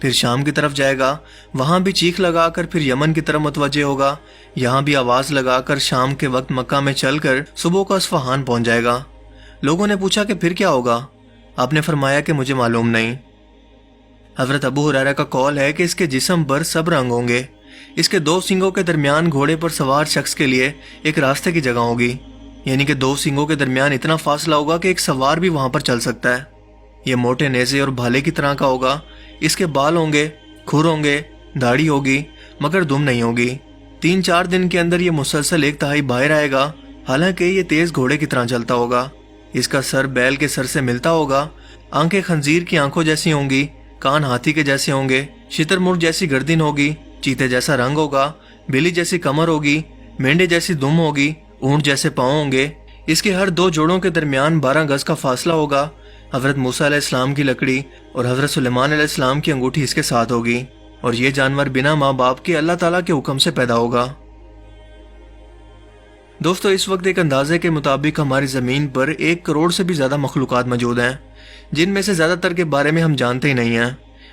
پھر شام کی طرف جائے گا، وہاں بھی چیخ لگا کر پھر یمن کی طرف متوجہ ہوگا، یہاں بھی آواز لگا کر شام کے وقت مکہ میں چل کر صبح کو اصفہان پہنچ جائے گا۔ لوگوں نے پوچھا کہ پھر کیا ہوگا؟ آپ نے فرمایا کہ مجھے معلوم نہیں۔ حضرت ابو ہریرہ کا قول ہے کہ اس کے جسم پر سب رنگ ہوں گے، اس کے 2 سینگوں کے درمیان گھوڑے پر سوار شخص کے لیے ایک راستے کی جگہ ہوگی، یعنی کہ 2 سینگوں کے درمیان اتنا فاصلہ ہوگا کہ ایک سوار بھی وہاں پر چل سکتا ہے۔ یہ موٹے نیزے اور بھالے کی طرح کا ہوگا، اس کے بال ہوں گے، کھر ہوں گے، داڑھی ہوگی، مگر دم نہیں ہوگی۔ 3-4 دن کے اندر یہ مسلسل 1/3 باہر آئے گا، حالانکہ یہ تیز گھوڑے کی طرح چلتا ہوگا۔ اس کا سر بیل کے سر سے ملتا ہوگا، آنکھیں خنزیر کی آنکھوں جیسی ہوں گی، کان ہاتھی کے جیسے ہوں گے، شتر مرغ جیسی گردن ہوگی، چیتے جیسا رنگ ہوگا، بلی جیسی کمر ہوگی، مینڈے جیسی دم ہوگی، اونٹ جیسے پاؤں ہوں گے۔ اس کے ہر 2 جوڑوں کے درمیان 12 گز کا فاصلہ ہوگا۔ حضرت موسیٰ علیہ السلام کی لکڑی اور حضرت سلیمان علیہ السلام کی انگوٹھی اس کے ساتھ ہوگی، اور یہ جانور بنا ماں باپ کے اللہ تعالیٰ کے حکم سے پیدا ہوگا۔ دوستو، اس وقت ایک اندازے کے مطابق ہماری زمین پر 1 کروڑ سے بھی زیادہ مخلوقات موجود ہیں، جن میں سے زیادہ تر کے بارے میں ہم جانتے ہی نہیں ہیں،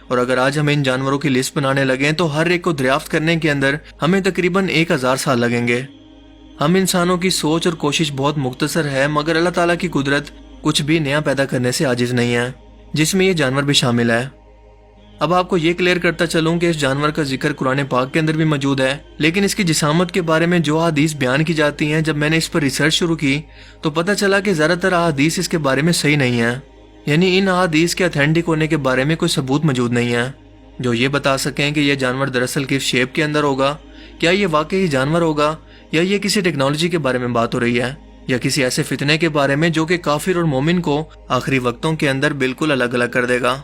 اور اگر آج ہم ان جانوروں کی لسٹ بنانے لگیں تو ہر ایک کو دریافت کرنے کے اندر ہمیں تقریباً 1000 سال لگیں گے۔ ہم انسانوں کی سوچ اور کوشش بہت مختصر ہے، مگر اللہ تعالیٰ کی قدرت کچھ بھی نیا پیدا کرنے سے عاجز نہیں ہے، جس میں یہ جانور بھی شامل ہے۔ اب آپ کو یہ کلیئر کرتا چلوں کہ اس جانور کا ذکر قرآن پاک کے اندر بھی موجود ہے، لیکن اس کی جسامت کے بارے میں جو احادیث بیان کی جاتی ہیں، جب میں نے اس پر ریسرچ شروع کی تو پتہ چلا کہ زیادہ تر احادیث اس کے بارے میں صحیح نہیں ہیں، یعنی ان احادیث کے اتھینٹک ہونے کے بارے میں کوئی ثبوت موجود نہیں ہے جو یہ بتا سکیں کہ یہ جانور دراصل کس شیپ کے اندر ہوگا، کیا یہ واقعی جانور ہوگا، یا یہ کسی ٹیکنالوجی کے بارے میں بات ہو رہی ہے، یا کسی ایسے فتنے کے بارے میں جو کہ کافر اور مومن کو آخری وقتوں کے اندر بالکل الگ الگ کر دے گا۔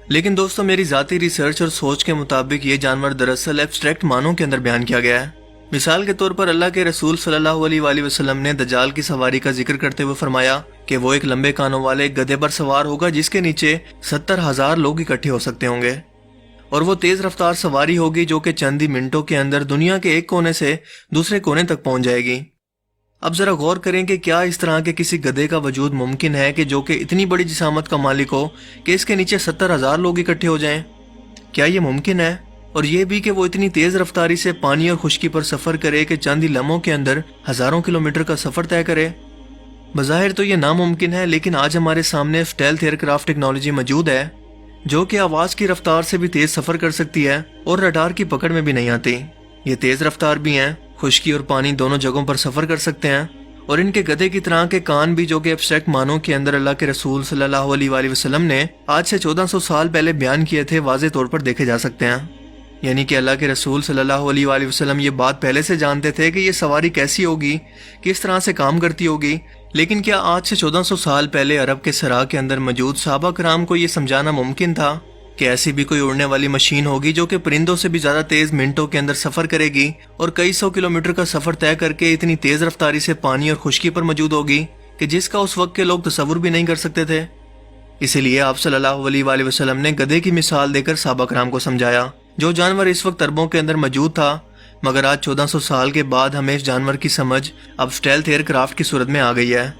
لیکن دوستو، میری ذاتی ریسرچ اور سوچ کے مطابق یہ جانور دراصل ایبسٹریکٹ معنوں کے اندر بیان کیا گیا ہے۔ مثال کے طور پر اللہ کے رسول صلی اللہ علیہ وآلہ وسلم نے دجال کی سواری کا ذکر کرتے ہوئے فرمایا کہ وہ ایک لمبے کانوں والے گدھے پر سوار ہوگا جس کے نیچے 70,000 لوگ اکٹھے ہو سکتے ہوں گے، اور وہ تیز رفتار سواری ہوگی جو کہ چند ہی منٹوں کے اندر دنیا کے ایک کونے سے دوسرے کونے تک پہنچ جائے گی۔ اب ذرا غور کریں کہ کیا اس طرح کے کسی گدھے کا وجود ممکن ہے کہ جو کہ اتنی بڑی جسامت کا مالک ہو کہ اس کے نیچے 70,000 لوگ اکٹھے ہو جائیں؟ کیا یہ ممکن ہے؟ اور یہ بھی کہ وہ اتنی تیز رفتاری سے پانی اور خشکی پر سفر کرے کہ چند ہی لمحوں کے اندر ہزاروں کلومیٹر کا سفر طے کرے؟ بظاہر تو یہ ناممکن ہے، لیکن آج ہمارے سامنے اسٹیلتھ ایئر کرافٹ ٹیکنالوجی موجود ہے جو کہ آواز کی رفتار سے بھی تیز سفر کر سکتی ہے اور رڈار کی پکڑ میں بھی نہیں آتی۔ یہ تیز رفتار بھی ہیں، خشکی اور پانی دونوں جگہوں پر سفر کر سکتے ہیں، اور ان کے گدھے کی طرح کے کان بھی جو کہ ایبسٹریکٹ معنوں کے اندر اللہ کے رسول صلی اللہ علیہ وآلہ وسلم نے آج سے 1400 سال پہلے بیان کیے تھے، واضح طور پر دیکھے جا سکتے ہیں۔ یعنی کہ اللہ کے رسول صلی اللہ علیہ وآلہ وسلم یہ بات پہلے سے جانتے تھے کہ یہ سواری کیسی ہوگی، کس طرح سے کام کرتی ہوگی، لیکن کیا آج سے 1400 سال پہلے عرب کے صحرا کے اندر موجود صحابہ کرام کو یہ سمجھانا ممکن تھا کہ ایسی بھی کوئی اڑنے والی مشین ہوگی جو کہ پرندوں سے بھی زیادہ تیز منٹوں کے اندر سفر کرے گی اور کئی 100 کلومیٹر کا سفر طے کر کے اتنی تیز رفتاری سے پانی اور خشکی پر موجود ہوگی کہ جس کا اس وقت کے لوگ تصور بھی نہیں کر سکتے تھے؟ اسی لیے آپ صلی اللہ علیہ وآلہ وسلم نے گدھے کی مثال دے کر صحابہ کرام کو سمجھایا، جو جانور اس وقت عربوں کے اندر موجود تھا، مگر آج 1400 سال کے بعد ہمیں اس جانور کی سمجھ اب اسٹیلتھ ایئر کرافٹ کی صورت میں آ گئی ہے۔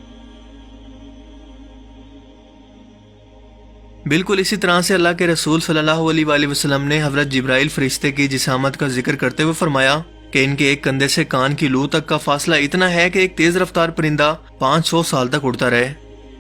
بالکل اسی طرح سے اللہ کے رسول صلی اللہ علیہ وآلہ وسلم نے حضرت جبرائیل فرشتے کی جسامت کا ذکر کرتے ہوئے فرمایا کہ ان کے ایک کندھے سے کان کی لو تک کا فاصلہ اتنا ہے کہ ایک تیز رفتار پرندہ 500 سال تک اڑتا رہے۔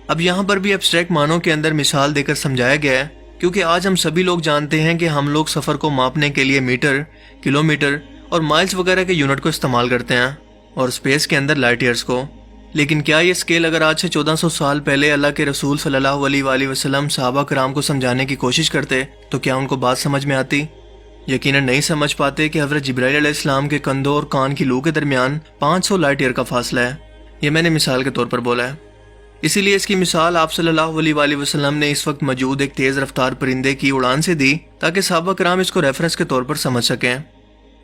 اب یہاں پر بھی ایبسٹریکٹ معنوں کے اندر مثال دے کر سمجھایا گیا ہے، کیونکہ آج ہم سبھی لوگ جانتے ہیں کہ ہم لوگ سفر کو ماپنے کے لیے میٹر، کلومیٹر اور مائلز وغیرہ کے یونٹ کو استعمال کرتے ہیں، اور اسپیس کے اندر لائٹ ایئرز کو۔ لیکن کیا یہ اسکیل اگر آج سے 1400 سال پہلے اللہ کے رسول صلی اللہ علیہ وآلہ وسلم صحابہ کرام کو سمجھانے کی کوشش کرتے تو کیا ان کو بات سمجھ میں آتی؟ یقیناً نہیں سمجھ پاتے کہ حضرت جبرائیل علیہ السلام کے کندھوں اور کان کی لو کے درمیان 500 لائٹ ایئر کا فاصلہ ہے۔ یہ میں نے مثال کے طور پر بولا ہے، اسی لیے اس کی مثال آپ صلی اللہ علیہ وآلہ وسلم نے اس وقت موجود ایک تیز رفتار پرندے کی اڑان سے دی تاکہ صحابہ کرام اس کو ریفرنس کے طور پر سمجھ سکیں۔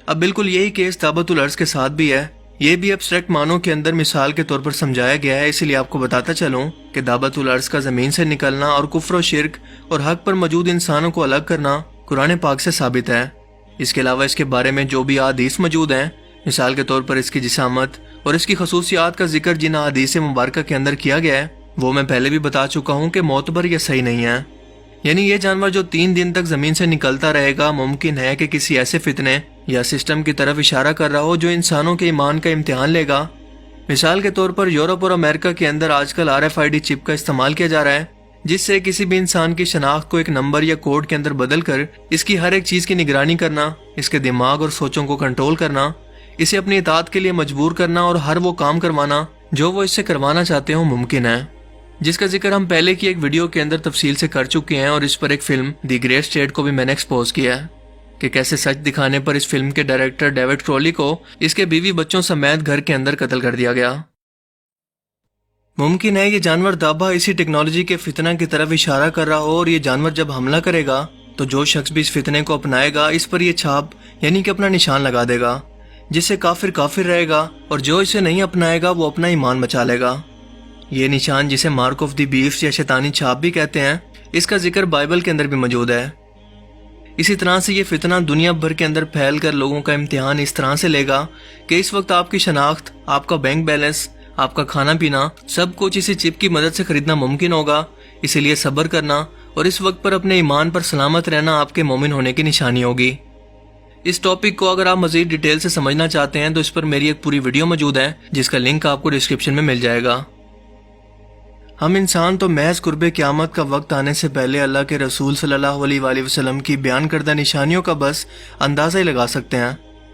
اب بالکل یہی کیس دعوت الارض کے ساتھ بھی ہے، یہ بھی ایبسٹریکٹ معنوں کے اندر مثال کے طور پر سمجھایا گیا ہے۔ اسی لیے آپ کو بتاتا چلوں کہ دعوت الارض کا زمین سے نکلنا اور کفر و شرک اور حق پر موجود انسانوں کو الگ کرنا قرآن پاک سے ثابت ہے۔ اس کے علاوہ اس کے بارے میں جو بھی احادیث موجود ہیں، مثال کے طور پر اس کی جسامت اور اس کی خصوصیات کا ذکر جن احادیث مبارکہ کے اندر کیا گیا ہے، وہ میں پہلے بھی بتا چکا ہوں کہ معتبر یا صحیح نہیں ہے۔ یعنی یہ جانور جو 3 دن تک زمین سے نکلتا رہے گا، ممکن ہے کہ کسی ایسے فتنے یا سسٹم کی طرف اشارہ کر رہا ہو جو انسانوں کے ایمان کا امتحان لے گا۔ مثال کے طور پر یورپ اور امریکہ کے اندر آج کل RFID چپ کا استعمال کیا جا رہا ہے، جس سے کسی بھی انسان کی شناخت کو ایک نمبر یا کوڈ کے اندر بدل کر اس کی ہر ایک چیز کی نگرانی کرنا، اس کے دماغ اور سوچوں کو کنٹرول کرنا، اسے اپنی اطاعت کے لیے مجبور کرنا اور ہر وہ کام کروانا جو وہ اس سے کروانا چاہتے ہوں ممکن ہے، جس کا ذکر ہم پہلے کی ایک ویڈیو کے اندر تفصیل سے کر چکے ہیں، اور اس پر ایک فلم دی گریٹ اسٹیٹ کو بھی میں نے ایکسپوز کیا ہے کہ کیسے سچ دکھانے پر اس فلم کے ڈائریکٹر ڈیوڈ کرولی کو اس کے بیوی بچوں سمیت گھر کے اندر قتل کر دیا گیا۔ ممکن ہے یہ جانور دابا اسی ٹیکنالوجی کے فتنہ کی طرف اشارہ کر رہا ہو، اور یہ جانور جب حملہ کرے گا تو جو شخص بھی اس فتنے کو اپنائے گا اس پر یہ چھاپ یعنی کہ اپنا نشان لگا دے گا، جس سے کافر کافر رہے گا، اور جو اسے نہیں اپنائے گا وہ اپنا ایمان بچا لے گا۔ یہ نشان، جسے مارک آف دی بیسٹ یا شیطانی چھاپ بھی کہتے ہیں، اس کا ذکر بائبل کے اندر بھی موجود ہے۔ اسی طرح سے یہ فتنہ دنیا بھر کے اندر پھیل کر لوگوں کا امتحان اس طرح سے لے گا کہ اس وقت آپ کی شناخت، آپ کا بینک بیلنس، آپ کا کھانا پینا، سب کچھ اسی چپ کی مدد سے خریدنا ممکن ہوگا۔ اسی لیے صبر کرنا اور اس وقت پر اپنے ایمان پر سلامت رہنا آپ کے مومن ہونے کی نشانی ہوگی۔ اس ٹاپک کو اگر آپ مزید ڈیٹیل سے سمجھنا چاہتے ہیں تو اس پر میری ایک پوری ویڈیو موجود ہے، جس کا لنک آپ کو ڈسکرپشن میں مل جائے گا۔ ہم انسان تو محض قرب قیامت کا وقت آنے سے پہلے اللہ کے رسول صلی اللہ علیہ وآلہ وسلم کی بیان کردہ نشانیوں کا بس اندازہ ہی لگا سکتے ہیں،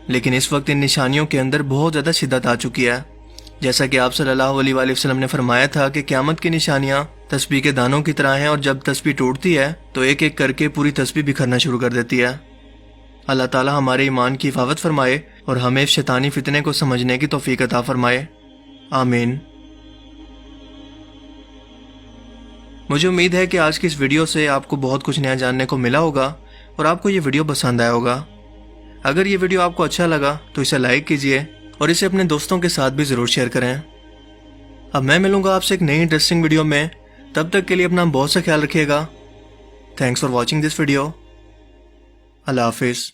لیکن اس وقت ان نشانیوں کے اندر بہت زیادہ شدت آ چکی ہے۔ جیسا کہ آپ صلی اللہ علیہ وآلہ وسلم نے فرمایا تھا کہ قیامت کی نشانیاں تسبیح کے دانوں کی طرح ہیں، اور جب تسبیح ٹوٹتی ہے تو ایک ایک کر کے پوری تسبیح بکھرنا شروع کر دیتی ہے۔ اللہ تعالی ہمارے ایمان کی حفاظت فرمائے اور ہمیں اس شیطانی فتنے کو سمجھنے کی توفیق عطا فرمائے، آمین۔ مجھے امید ہے کہ آج کی اس ویڈیو سے آپ کو بہت کچھ نیا جاننے کو ملا ہوگا اور آپ کو یہ ویڈیو پسند آیا ہوگا۔ اگر یہ ویڈیو آپ کو اچھا لگا تو اسے لائک کیجئے اور اسے اپنے دوستوں کے ساتھ بھی ضرور شیئر کریں۔ اب میں ملوں گا آپ سے ایک نئی انٹرسٹنگ ویڈیو میں، تب تک کے لیے اپنا بہت سا خیال رکھیے گا۔ Thanks for watching this video. اللہ حافظ۔